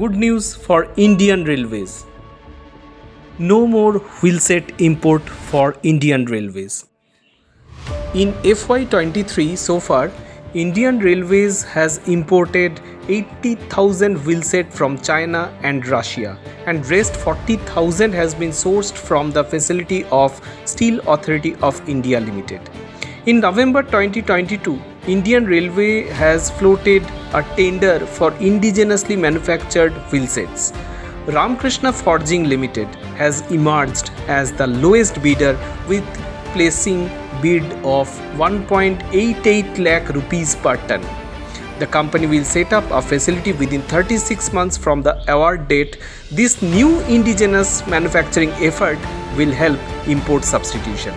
Good news for Indian Railways. No more wheelset import for Indian Railways. In FY23 so far, Indian Railways has imported 80,000 wheelset from China and Russia, and rest 40,000 has been sourced from the facility of Steel Authority of India Limited. In November 2022, Indian Railway has floated a tender for indigenously manufactured wheelsets. Ramkrishna Forging Limited has emerged as the lowest bidder with placing bid of 1.88 lakh rupees per ton. The company will set up a facility within 36 months from the award date. This new indigenous manufacturing effort will help import substitution.